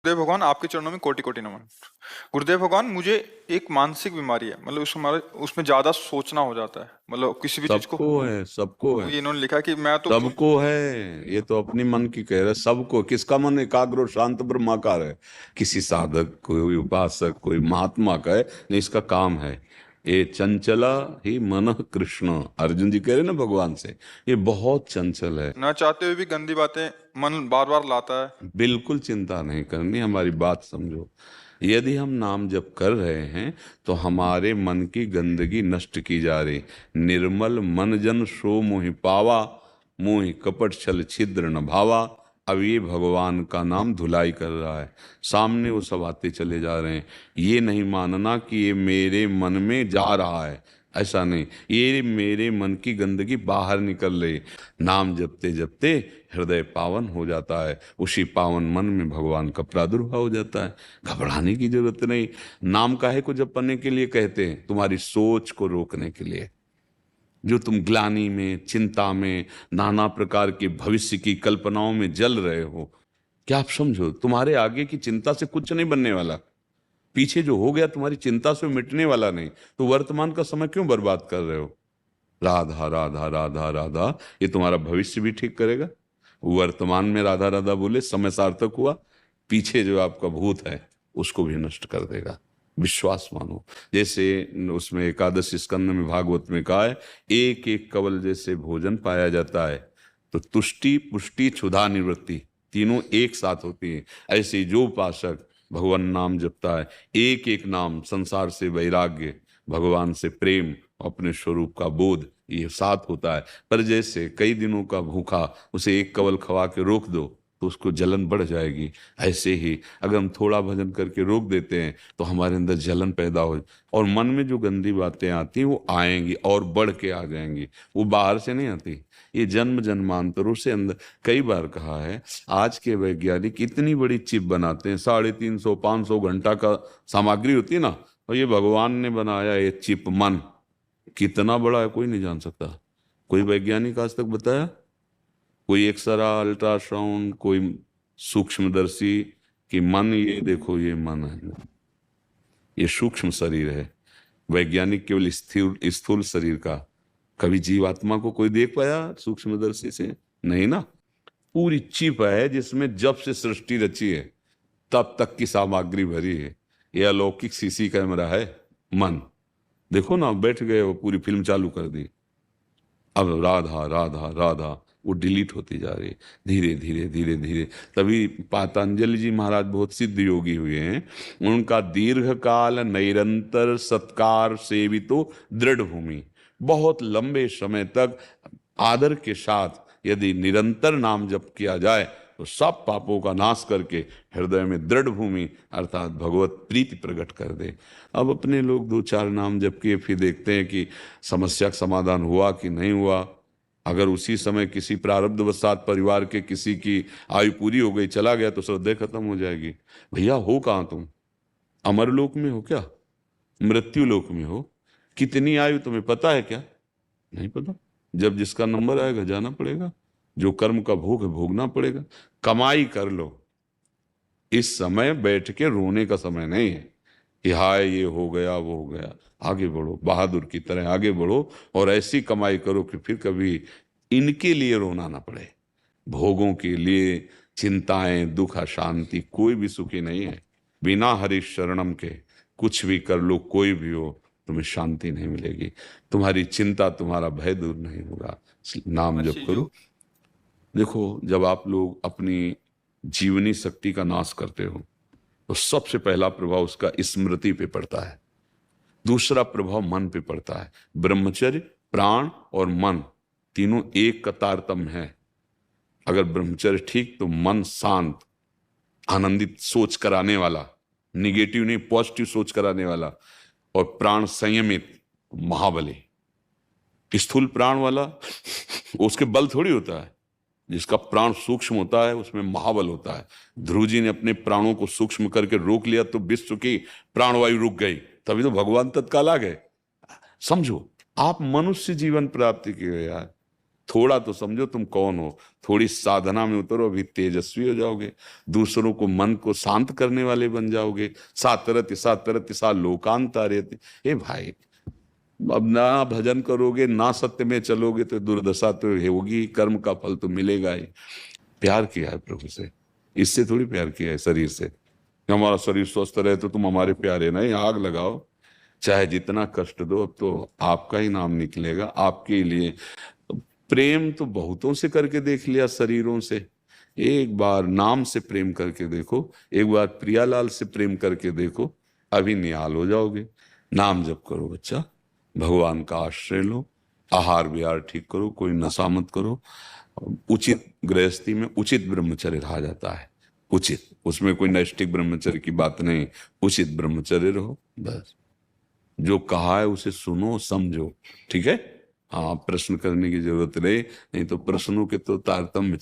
गुरुदेव भगवान आपके चरणों में कोटि कोटि नमन। गुरुदेव भगवान मुझे एक मानसिक बीमारी है, मतलब उसमें ज्यादा सोचना हो जाता है, मतलब किसी भी चीज को। सबको है, सबको है, ये इन्होंने लिखा है कि मैं तो कोई। सबको है। ये तो अपनी मन की कह रहे, सबको। किसका मन एकाग्र और शांत ब्रह्माकार है? किसी साधक, कोई उपासक, कोई महात्मा का है? नहीं, इसका काम है। ये चंचला ही मन कृष्ण, अर्जुन जी कह रहे ना भगवान से, ये बहुत चंचल है। न चाहते हुए भी गंदी बातें मन बार बार लाता है। बिल्कुल चिंता नहीं करनी, हमारी बात समझो। यदि हम नाम जप कर रहे हैं तो हमारे मन की गंदगी नष्ट की जा रही। निर्मल मन जन सो मोहि पावा, मोहि कपट छल छिद्र न भावा। अब ये भगवान का नाम धुलाई कर रहा है, सामने वो सब आते चले जा रहे हैं। ये नहीं मानना कि ये मेरे मन में जा रहा है, ऐसा नहीं। ये मेरे मन की गंदगी बाहर निकल रही। नाम जपते जपते हृदय पावन हो जाता है, उसी पावन मन में भगवान का प्रादुर्भाव हो जाता है। घबराने की जरूरत नहीं। नाम काहे को जपने के लिए कहते हैं? तुम्हारी सोच को रोकने के लिए। जो तुम ग्लानि में, चिंता में, नाना प्रकार के भविष्य की कल्पनाओं में जल रहे हो, क्या आप समझो तुम्हारे आगे की चिंता से कुछ नहीं बनने वाला। पीछे जो हो गया तुम्हारी चिंता से मिटने वाला नहीं। तो वर्तमान का समय क्यों बर्बाद कर रहे हो? राधा राधा राधा राधा, ये तुम्हारा भविष्य भी ठीक करेगा। वर्तमान में राधा राधा बोले समय सार्थक हुआ, पीछे जो आपका भूत है उसको भी नष्ट कर देगा। विश्वास मानो। जैसे उसमें एकादश स्कंद में भागवत में कहा है, एक एक कवल जैसे भोजन पाया जाता है तो तुष्टि पुष्टि क्षुधा निवृत्ति तीनों एक साथ होती है। ऐसे ही जो उपासक भगवान नाम जपता है, एक एक नाम, संसार से वैराग्य, भगवान से प्रेम, अपने स्वरूप का बोध, ये साथ होता है। पर जैसे कई दिनों का भूखा, उसे एक कवल खवा के रोक दो तो उसको जलन बढ़ जाएगी। ऐसे ही अगर हम थोड़ा भजन करके रोक देते हैं तो हमारे अंदर जलन पैदा हो, और मन में जो गंदी बातें आती हैं वो आएंगी और बढ़ के आ जाएंगी। वो बाहर से नहीं आती, ये जन्म जन्मांतरों से अंदर। कई बार कहा है, आज के वैज्ञानिक इतनी बड़ी चिप बनाते हैं, 350 500 घंटा का सामग्री होती है ना, और ये भगवान ने बनाया ये चिप मन कितना बड़ा है कोई नहीं जान सकता। कोई वैज्ञानिक आज तक बताया? कोई एक्सरा, अल्ट्रासाउंड, कोई सूक्ष्मदर्शी कि मन, ये देखो ये मन है, ये सूक्ष्म शरीर है। वैज्ञानिक केवल स्थिर स्थूल शरीर का। कभी जीवात्मा को कोई देख पाया सूक्ष्मदर्शी से? नहीं ना। पूरी चिप है जिसमें जब से सृष्टि रची है तब तक की सामग्री भरी है। यह अलौकिक सीसी कैमरा है मन। देखो ना, बैठ गए वो पूरी फिल्म चालू कर दी। अब राधा राधा राधा वो डिलीट होती जा रही है, धीरे धीरे धीरे धीरे। तभी पतंजलि जी महाराज बहुत सिद्ध योगी हुए हैं। उनका दीर्घ काल निरंतर सत्कार सेवितो दृढ़ भूमि, बहुत लंबे समय तक आदर के साथ यदि निरंतर नाम जप किया जाए तो सब पापों का नाश करके हृदय में दृढ़ भूमि अर्थात भगवत प्रीति प्रकट कर दे। अब अपने लोग दो चार नाम जप किए, फिर देखते हैं कि समस्या का समाधान हुआ कि नहीं हुआ। अगर उसी समय किसी प्रारब्धवशात परिवार के किसी की आयु पूरी हो गई, चला गया, तो श्रद्धे खत्म हो जाएगी। भैया हो कहाँ तुम? अमरलोक में हो क्या? मृत्यु लोक में हो? कितनी आयु तुम्हें पता है क्या? नहीं पता। जब जिसका नंबर आएगा जाना पड़ेगा, जो कर्म का भोग है भोगना पड़ेगा। कमाई कर लो, इस समय बैठ के रोने का समय नहीं है कि हाय ये हो गया वो हो गया। आगे बढ़ो, बहादुर की तरह आगे बढ़ो, और ऐसी कमाई करो कि फिर कभी इनके लिए रोना ना पड़े। भोगों के लिए चिंताएं, दुख, अशांति, कोई भी सुखी नहीं है। बिना हरि शरणम के कुछ भी कर लो, कोई भी हो, तुम्हें शांति नहीं मिलेगी। तुम्हारी चिंता, तुम्हारा भय दूर नहीं होगा। नाम जप महर्षि जो करो। देखो, जब आप लोग अपनी जीवनी शक्ति का नाश करते हो तो सबसे पहला प्रभाव उसका स्मृति पे पड़ता है, दूसरा प्रभाव मन पे पड़ता है। ब्रह्मचर्य, प्राण और मन तीनों एक का तारतम्य है। अगर ब्रह्मचर्य ठीक तो मन शांत, आनंदित, सोच कराने वाला, निगेटिव नहीं पॉजिटिव सोच कराने वाला, और प्राण संयमित, महाबली। स्थूल प्राण वाला उसके बल थोड़ी होता है। जिसका प्राण सूक्ष्म होता है उसमें महाबल होता है। ध्रुव जी ने अपने प्राणों को सूक्ष्म करके रोक लिया तो विश्व की प्राणवायु रुक गई, तभी तो भगवान तत्काल आ गए। समझो, आप मनुष्य जीवन प्राप्ति किए यार, थोड़ा तो समझो तुम कौन हो, थोड़ी साधना में उतरो, अभी तेजस्वी हो जाओगे, दूसरों को मन को शांत करने वाले बन जाओगे। सातरति सा लोकांतार्यति। ए भाई, अब ना भजन करोगे ना सत्य में चलोगे तो दुर्दशा तो होगी, कर्म का फल तो मिलेगा ही। प्यार किया है प्रभु से, इससे थोड़ी प्यार किया है शरीर से। हमारा शरीर स्वस्थ रहे तो तुम हमारे प्यारे, नहीं, आग लगाओ, चाहे जितना कष्ट दो, अब तो आपका ही नाम निकलेगा आपके लिए। प्रेम तो बहुतों से करके देख लिया शरीरों से, एक बार नाम से प्रेम करके देखो, एक बार प्रियालाल से प्रेम करके देखो, अभी निहाल हो जाओगे। नाम जप करो बच्चा, भगवान का आश्रय लो, आहार विहार ठीक करो, कोई नशा मत करो, उचित गृहस्थी में उचित ब्रह्मचर्य रहा जाता है, उचित, उसमें कोई नैष्ठिक ब्रह्मचर्य की बात नहीं, उचित ब्रह्मचर्य रहो बस। जो कहा है उसे सुनो समझो, ठीक है। हाँ, प्रश्न करने की जरूरत नहीं, नहीं तो प्रश्नों के तो तारतम्य